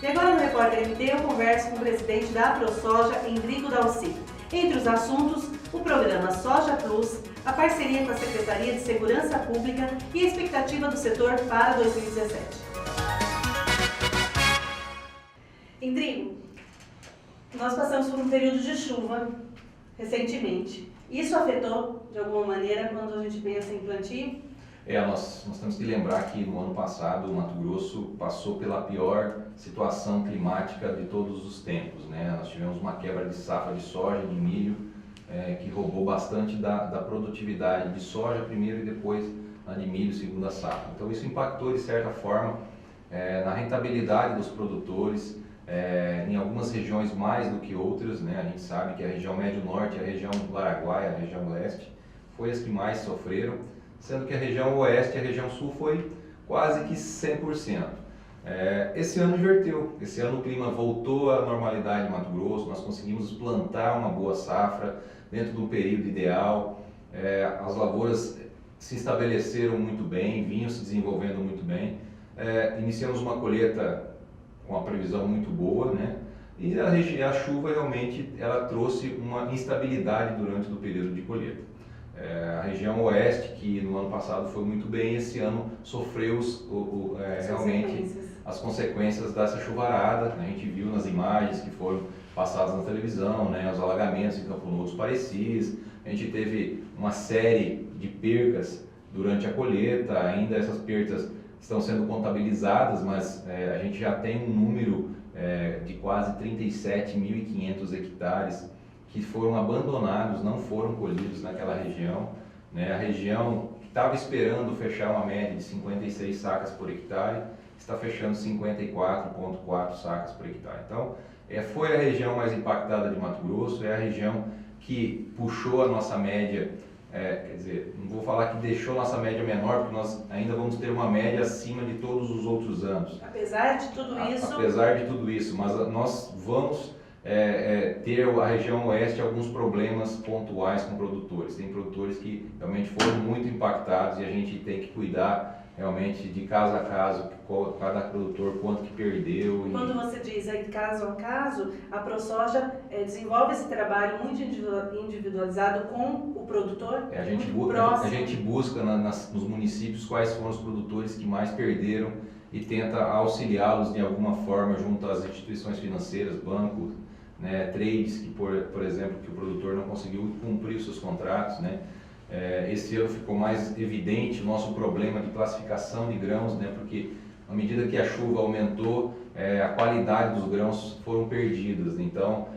E agora no Repórter MT eu converso com o presidente da AproSoja, Endrigo Dalci. Entre os assuntos, o programa Soja Plus, a parceria com a Secretaria de Segurança Pública e a expectativa do setor para 2017. Endrigo, nós passamos por um período de chuva recentemente. Isso afetou de alguma maneira quando a gente pensa em plantio? Nós temos que lembrar que no ano passado o Mato Grosso passou pela pior situação climática de todos os tempos, né? Nós tivemos uma quebra de safra de soja, de milho, que roubou bastante da produtividade de soja primeiro e depois na de milho, segunda safra. Então isso impactou de certa forma na rentabilidade dos produtores, em algumas regiões mais do que outras, né? A gente sabe que a região médio-norte, a região do Araguaia, a região leste, foi as que mais sofreram, sendo que a região oeste e a região sul foi quase que 100%. Esse ano inverteu, esse ano o clima voltou à normalidade em Mato Grosso, nós conseguimos plantar uma boa safra dentro do período ideal, as lavouras se estabeleceram muito bem, vinham se desenvolvendo muito bem, iniciamos uma colheita com uma previsão muito boa, né? E a chuva realmente ela trouxe uma instabilidade durante o período de colheita. A região oeste, que no ano passado foi muito bem, esse ano sofreu realmente as consequências dessa chuvarada. A gente viu nas imagens que foram passadas na televisão, né, os alagamentos em Campo Novo, Parecis. A gente teve uma série de percas durante a colheita, ainda essas percas estão sendo contabilizadas, mas a gente já tem um número de quase 37.500 hectares que foram abandonados, não foram colhidos naquela região, né? A região que estava esperando fechar uma média de 56 sacas por hectare, está fechando 54,4 sacas por hectare. Então, foi a região mais impactada de Mato Grosso, é a região que puxou a nossa média, quer dizer, não vou falar que deixou nossa média menor, porque nós ainda vamos ter uma média acima de todos os outros anos. Apesar de tudo isso... Apesar de tudo isso, mas nós vamos... ter a região oeste alguns problemas pontuais com produtores. Tem produtores que realmente foram muito impactados e a gente tem que cuidar realmente de caso a caso, cada produtor quanto que perdeu. Quando você diz aí caso a caso, a ProSoja desenvolve esse trabalho muito individualizado com o produtor? A gente busca nos municípios quais foram os produtores que mais perderam e tenta auxiliá-los de alguma forma junto às instituições financeiras, bancos, né, trades, que por exemplo, que o produtor não conseguiu cumprir os seus contratos, né? Esse ano ficou mais evidente o nosso problema de classificação de grãos, né, porque à medida que a chuva aumentou, a qualidade dos grãos foram perdidas. Então,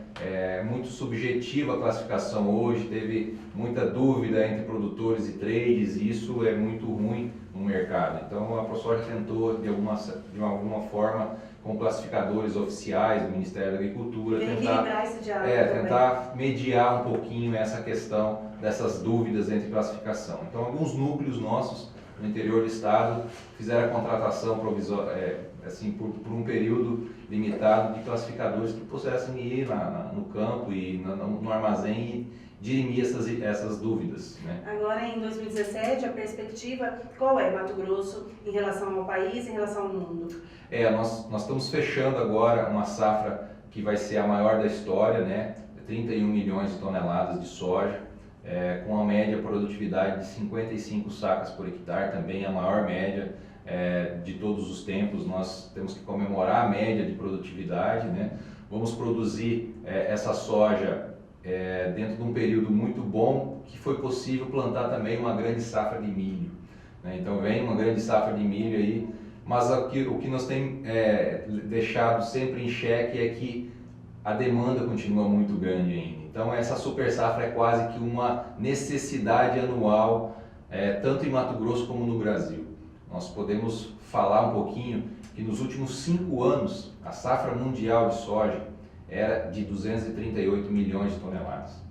muito subjetiva a classificação hoje, teve muita dúvida entre produtores e trades, e isso é muito ruim no mercado. Então, a ProSoja tentou, de alguma forma, com classificadores oficiais do Ministério da Agricultura, tentar mediar um pouquinho essa questão dessas dúvidas entre classificação. Então, alguns núcleos nossos no interior do estado fizeram a contratação provisória, assim, por um período limitado de classificadores que pudessem ir no campo e no armazém e dirimir essas dúvidas, né? Agora, em 2017, a perspectiva qual é, Mato Grosso, em relação ao país, em relação ao mundo? Nós estamos fechando agora uma safra que vai ser a maior da história, né? 31 milhões de toneladas de soja, com a média produtividade de 55 sacas por hectare, também a maior média de todos os tempos. Nós temos que comemorar a média de produtividade, né? Vamos produzir essa soja dentro de um período muito bom, que foi possível plantar também uma grande safra de milho, né? Então vem uma grande safra de milho aí, mas o que nós temos deixado sempre em xeque é que a demanda continua muito grande ainda. Então essa super safra é quase que uma necessidade anual, tanto em Mato Grosso como no Brasil. Nós podemos falar um pouquinho que nos últimos 5 anos a safra mundial de soja era de 238 milhões de toneladas.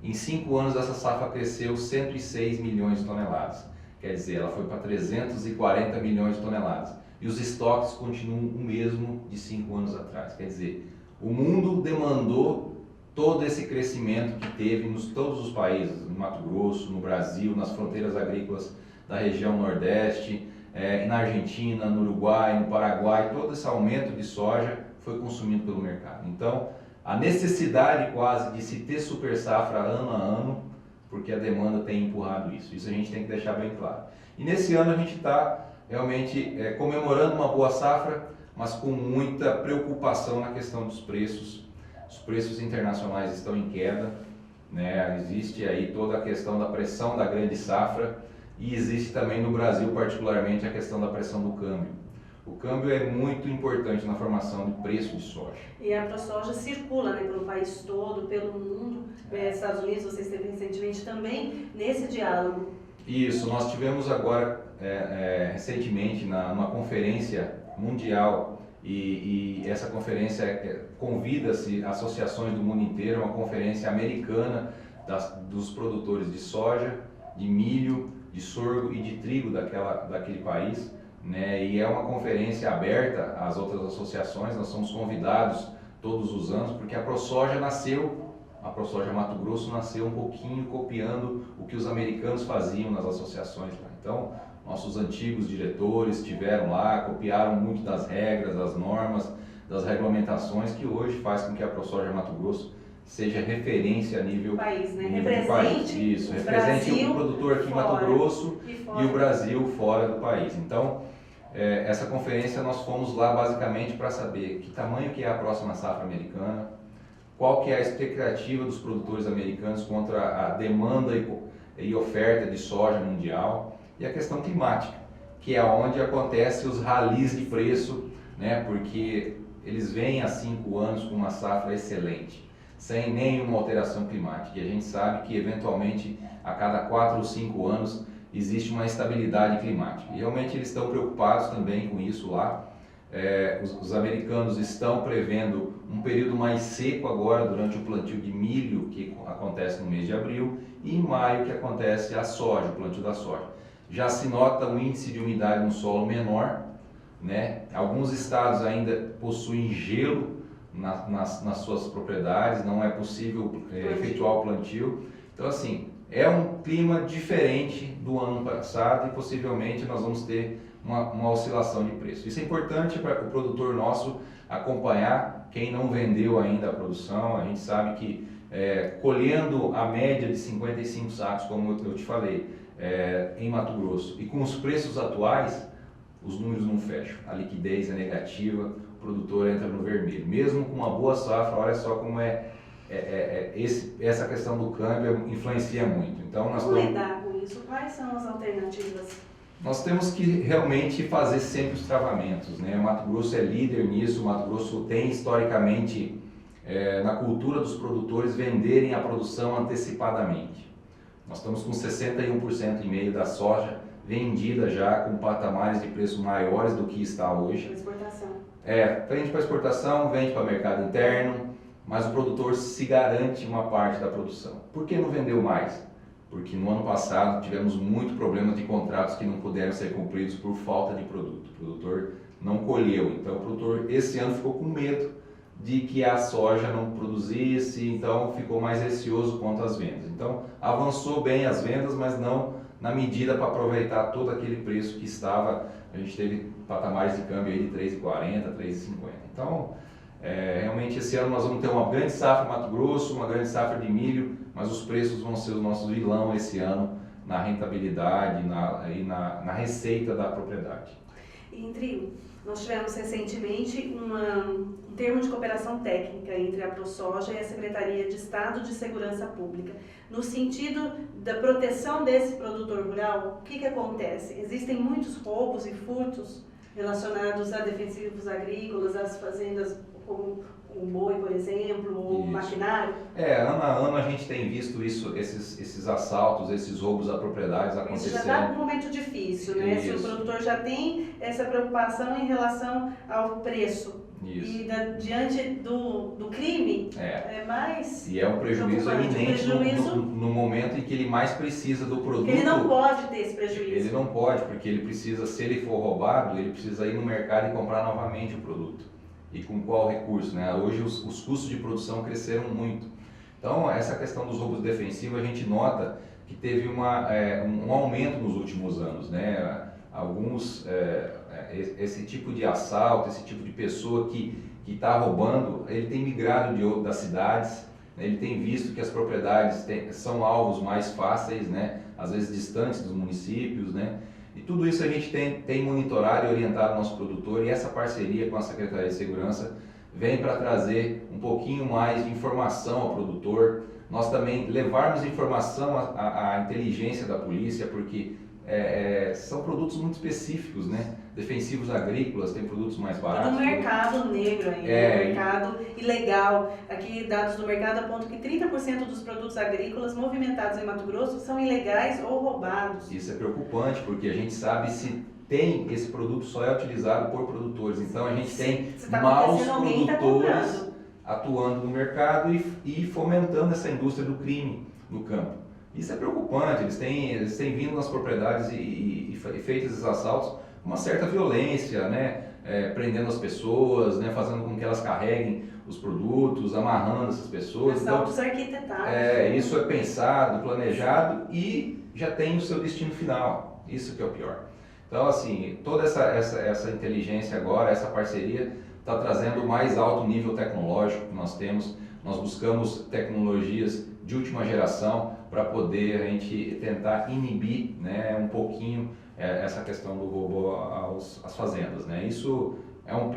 Em 5 anos essa safra cresceu 106 milhões de toneladas. Quer dizer, ela foi para 340 milhões de toneladas. E os estoques continuam o mesmo de 5 anos atrás. Quer dizer, o mundo demandou todo esse crescimento que teve em todos os países, no Mato Grosso, no Brasil, nas fronteiras agrícolas da região Nordeste, na Argentina, no Uruguai, no Paraguai, todo esse aumento de soja foi consumido pelo mercado. Então, a necessidade quase de se ter super safra ano a ano, porque a demanda tem empurrado isso. Isso a gente tem que deixar bem claro. E nesse ano a gente está realmente comemorando uma boa safra, mas com muita preocupação na questão dos preços. Os preços internacionais estão em queda, né? Existe aí toda a questão da pressão da grande safra e existe também no Brasil particularmente a questão da pressão do câmbio. O câmbio é muito importante na formação do preço de soja. E a ProSoja circula, né, pelo país todo, pelo mundo. Estados Unidos, você esteve recentemente também nesse diálogo. Isso, nós tivemos agora recentemente numa conferência mundial e essa conferência convida-se associações do mundo inteiro, uma conferência americana dos produtores de soja, de milho, de sorgo e de trigo daquele país, né? E é uma conferência aberta às outras associações. Nós somos convidados todos os anos porque a ProSoja Mato Grosso nasceu um pouquinho copiando o que os americanos faziam nas associações lá. Então, nossos antigos diretores estiveram lá, copiaram muito das regras, das normas, das regulamentações que hoje faz com que a ProSoja Mato Grosso seja referência a nível país, né? Nível país. Isso, represente o produtor aqui em Mato Grosso e o Brasil fora do país. Então, essa conferência nós fomos lá basicamente para saber que tamanho que é a próxima safra americana, qual que é a expectativa dos produtores americanos contra a demanda e oferta de soja mundial e a questão climática, que é onde acontece os ralis de preço, né? Porque eles vêm há 5 anos com uma safra excelente, sem nenhuma alteração climática. E a gente sabe que eventualmente a cada 4 ou 5 anos existe uma instabilidade climática. E realmente eles estão preocupados também com isso lá. Os americanos estão prevendo um período mais seco agora durante o plantio de milho, que acontece no mês de abril, e em maio que acontece a soja, o plantio da soja. Já se nota um índice de umidade no solo menor, né? Alguns estados ainda possuem gelo nas suas propriedades, não é possível efetuar o plantio. Então, assim, é um clima diferente do ano passado e possivelmente nós vamos ter uma oscilação de preço. Isso é importante para o produtor nosso acompanhar. Quem não vendeu ainda a produção, a gente sabe que colhendo a média de 55 sacos, como eu te falei, em Mato Grosso, e com os preços atuais, os números não fecham. A liquidez é negativa, o produtor entra no vermelho. Mesmo com uma boa safra, olha só como essa questão do câmbio influencia muito. Então, como lidar com isso? Quais são as alternativas? Nós temos que realmente fazer sempre os travamentos, né? O Mato Grosso é líder nisso. O Mato Grosso tem historicamente, na cultura dos produtores, venderem a produção antecipadamente. Nós estamos com 61,5% da soja vendida já com patamares de preço maiores do que está hoje. Para exportação. Vende para exportação, vende para mercado interno, mas o produtor se garante uma parte da produção. Por que não vendeu mais? Porque no ano passado tivemos muito problema de contratos que não puderam ser cumpridos por falta de produto. O produtor não colheu, então o produtor esse ano ficou com medo de que a soja não produzisse, então ficou mais receoso quanto às vendas. Então avançou bem as vendas, mas não na medida para aproveitar todo aquele preço que estava. A gente teve patamares de câmbio aí de 3,40, 3,50. Então, realmente esse ano nós vamos ter uma grande safra em Mato Grosso, uma grande safra de milho, mas os preços vão ser os nossos vilão esse ano na rentabilidade e na receita da propriedade. E em trigo, nós tivemos recentemente um termo de cooperação técnica entre a ProSoja e a Secretaria de Estado de Segurança Pública. No sentido da proteção desse produtor rural, o que acontece? Existem muitos roubos e furtos relacionados a defensivos agrícolas, às fazendas como o boi, por exemplo, ou o maquinário? Ano a ano a gente tem visto esses assaltos, esses roubos a propriedades acontecendo. Isso já está num momento difícil, né? Isso. Se o produtor já tem essa preocupação em relação ao preço. Isso. E diante do crime, é mais... E é um prejuízo iminente no momento em que ele mais precisa do produto. Ele não pode ter esse prejuízo. Ele não pode, porque ele precisa, se ele for roubado, ele precisa ir no mercado e comprar novamente o produto. E com qual recurso, né? Hoje os custos de produção cresceram muito. Então, essa questão dos roubos defensivos, a gente nota que teve um aumento nos últimos anos, né? esse tipo de assalto, esse tipo de pessoa que está roubando, ele tem migrado das cidades, né? Ele tem visto que as propriedades são alvos mais fáceis, né? Às vezes distantes dos municípios, né? E tudo isso a gente tem monitorado e orientado o nosso produtor, e essa parceria com a Secretaria de Segurança vem para trazer um pouquinho mais de informação ao produtor, nós também levarmos informação à inteligência da polícia, porque são produtos muito específicos, né? Defensivos agrícolas, tem produtos mais baratos. Do mercado negro ainda, mercado ilegal. Aqui, dados do mercado apontam que 30% dos produtos agrícolas movimentados em Mato Grosso são ilegais ou roubados. Isso é preocupante, porque a gente sabe se esse produto só é utilizado por produtores. Então a gente tem maus produtores atuando no mercado e fomentando essa indústria do crime no campo. Isso é preocupante, eles têm vindo nas propriedades e feito esses assaltos com uma certa violência, né? Prendendo as pessoas, né? Fazendo com que elas carreguem os produtos, amarrando essas pessoas. Assaltos arquitetados. Isso é pensado, planejado e já tem o seu destino final, isso que é o pior. Então, assim, toda essa inteligência agora, essa parceria está trazendo o mais alto nível tecnológico que nós temos. Nós buscamos tecnologias de última geração para poder a gente tentar inibir, né, um pouquinho essa questão do roubo às fazendas, né? Isso é um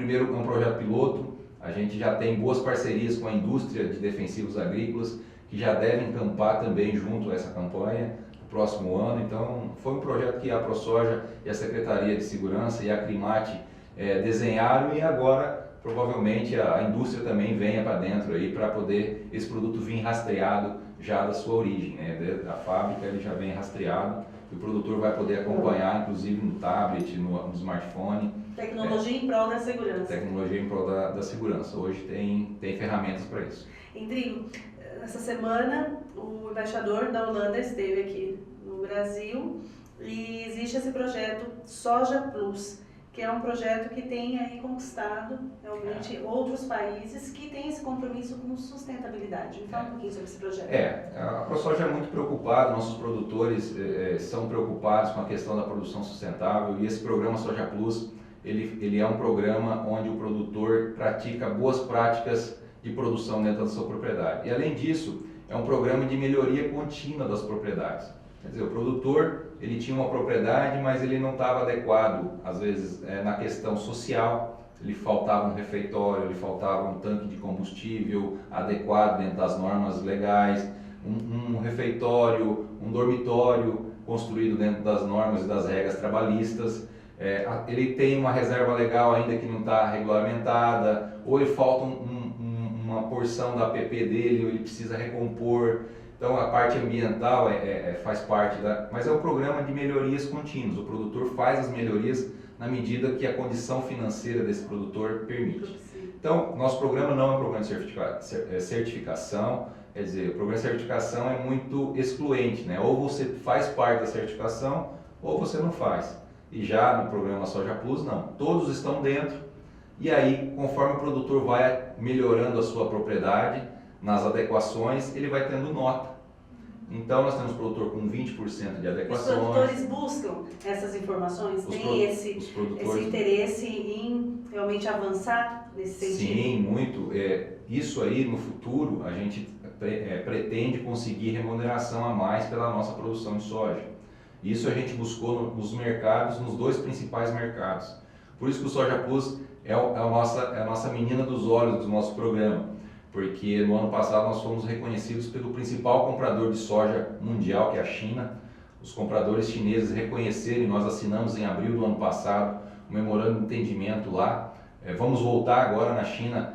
projeto piloto. A gente já tem boas parcerias com a indústria de defensivos agrícolas que já devem encampar também junto a essa campanha no próximo ano. Então, foi um projeto que a ProSoja e a Secretaria de Segurança e a Climate desenharam, e agora provavelmente a indústria também venha para dentro aí para poder esse produto vir rastreado já da sua origem, né? Da fábrica ele já vem rastreado e o produtor vai poder acompanhar, inclusive no tablet, no smartphone. Tecnologia em prol da segurança. Tecnologia em prol da segurança. Hoje tem ferramentas para isso. Endrigo, essa semana o embaixador da Holanda esteve aqui no Brasil e existe esse projeto Soja Plus, que é um projeto que tem aí conquistado realmente outros países que têm esse compromisso com sustentabilidade. Me fala um pouquinho sobre esse projeto. A ProSoja é muito preocupada, nossos produtores são preocupados com a questão da produção sustentável, e esse programa Soja Plus, ele é um programa onde o produtor pratica boas práticas de produção dentro da sua propriedade. E além disso, é um programa de melhoria contínua das propriedades. Quer dizer, o produtor, ele tinha uma propriedade, mas ele não estava adequado, às vezes, na questão social. Lhe faltava um refeitório, lhe faltava um tanque de combustível adequado dentro das normas legais, um refeitório, um dormitório construído dentro das normas e das regras trabalhistas. Ele tem uma reserva legal ainda que não está regulamentada, ou ele falta uma porção da APP dele, ou ele precisa recompor. Então a parte ambiental faz parte mas é um programa de melhorias contínuas. O produtor faz as melhorias na medida que a condição financeira desse produtor permite. Então, nosso programa não é um programa de certificação, quer dizer, o programa de certificação é muito excluente, né? Ou você faz parte da certificação, ou você não faz. E já no programa Soja Plus, não. Todos estão dentro, e aí, conforme o produtor vai melhorando a sua propriedade, nas adequações, ele vai tendo nota. Então, nós temos produtor com 20% de adequações. Os produtores buscam essas informações? Tem esse interesse em realmente avançar nesse sentido? Sim, muito. Isso aí, no futuro, a gente pretende conseguir remuneração a mais pela nossa produção de soja. Isso a gente buscou nos mercados, nos dois principais mercados. Por isso que o Soja Plus é a nossa menina dos olhos do nosso programa. Porque no ano passado nós fomos reconhecidos pelo principal comprador de soja mundial, que é a China. Os compradores chineses reconheceram, e nós assinamos em abril do ano passado um memorando de entendimento lá. Vamos voltar agora na China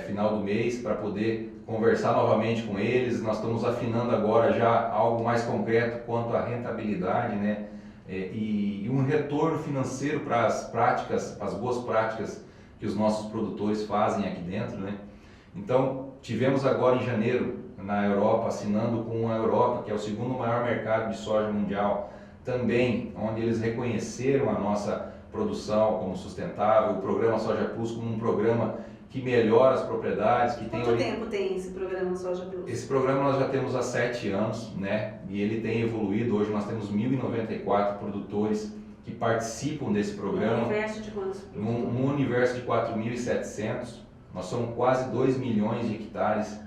final do mês para poder conversar novamente com eles. Nós estamos afinando agora já algo mais concreto quanto à rentabilidade, né? E um retorno financeiro para as boas práticas que os nossos produtores fazem aqui dentro, né? Então, tivemos agora em janeiro, na Europa, assinando com a Europa, que é o segundo maior mercado de soja mundial, também, onde eles reconheceram a nossa produção como sustentável, o programa Soja Plus como um programa que melhora as propriedades. Quanto tempo tem esse programa Soja Plus? Esse programa nós já temos há 7 anos, né? E ele tem evoluído. Hoje nós temos 1.094 produtores que participam desse programa. No universo de quantos? Num universo de 4.700, nós somos quase 2 milhões de hectares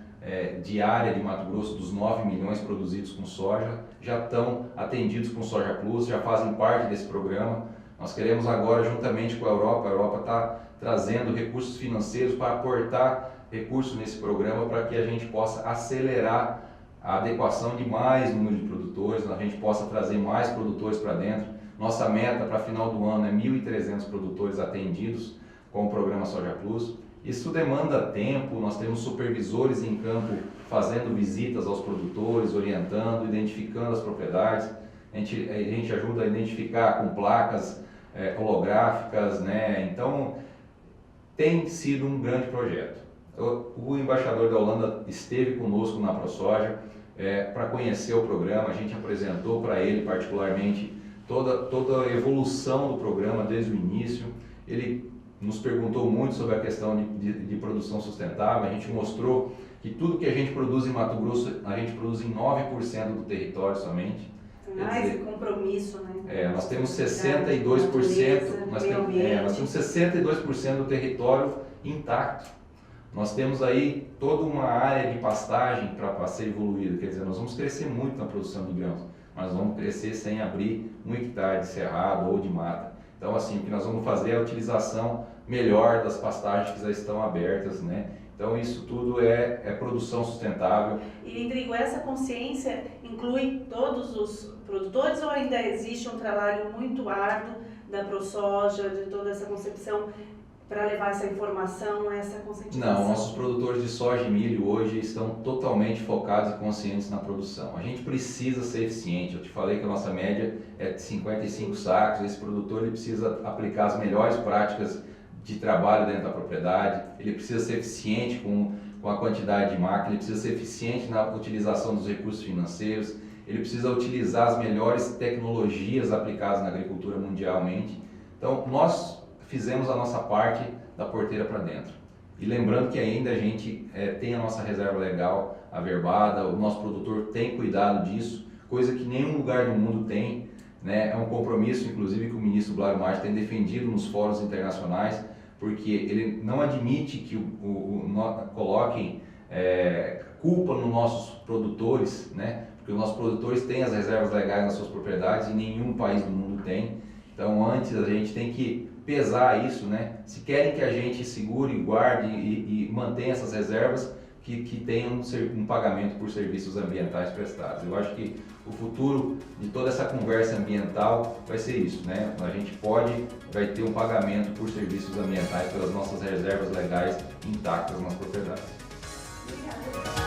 de área de Mato Grosso, dos 9 milhões produzidos com soja, já estão atendidos com Soja Plus, já fazem parte desse programa. Nós queremos agora, juntamente com a Europa está trazendo recursos financeiros para aportar recursos nesse programa para que a gente possa acelerar a adequação de mais número de produtores, a gente possa trazer mais produtores para dentro. Nossa meta para final do ano é 1.300 produtores atendidos com o programa Soja Plus. Isso demanda tempo, nós temos supervisores em campo fazendo visitas aos produtores, orientando, identificando as propriedades. A gente ajuda a identificar com placas holográficas, né? Então, tem sido um grande projeto. O embaixador da Holanda esteve conosco na ProSoja para conhecer o programa, a gente apresentou para ele particularmente toda a evolução do programa desde o início. Ele nos perguntou muito sobre a questão de produção sustentável, a gente mostrou que tudo que a gente produz em Mato Grosso, a gente produz em 9% do território somente. Esse compromisso, né? Nós temos 62%, nós temos 62% do território intacto. Nós temos aí toda uma área de pastagem para ser evoluída, quer dizer, nós vamos crescer muito na produção de grãos, mas vamos crescer sem abrir 1 hectare de cerrado ou de mata. Então, assim, o que nós vamos fazer é a utilização melhor das pastagens que já estão abertas, né? Então, isso tudo é produção sustentável. E, Endrigo, essa consciência inclui todos os produtores ou ainda existe um trabalho muito árduo da ProSoja, de toda essa concepção para levar essa informação, essa conscientização? Não, nossos produtores de soja e milho hoje estão totalmente focados e conscientes na produção. A gente precisa ser eficiente. Eu te falei que a nossa média é de 55 sacos. Esse produtor ele precisa aplicar as melhores práticas de trabalho dentro da propriedade, ele precisa ser eficiente com a quantidade de máquina, ele precisa ser eficiente na utilização dos recursos financeiros, ele precisa utilizar as melhores tecnologias aplicadas na agricultura mundialmente. Então, nós fizemos a nossa parte da porteira para dentro. E lembrando que ainda a gente tem a nossa reserva legal averbada, o nosso produtor tem cuidado disso, coisa que nenhum lugar do mundo tem, né? É um compromisso, inclusive, que o ministro Blairo Maggi tem defendido nos fóruns internacionais, porque ele não admite que coloquem culpa nos nossos produtores, né? Porque os nossos produtores têm as reservas legais nas suas propriedades e nenhum país do mundo tem. Então, antes a gente tem que pesar isso, né? Se querem que a gente segure, guarde e mantenha essas reservas, que tenham um pagamento por serviços ambientais prestados. Eu acho que o futuro de toda essa conversa ambiental vai ser isso, né? A gente vai ter um pagamento por serviços ambientais pelas nossas reservas legais intactas nas propriedades. Obrigada.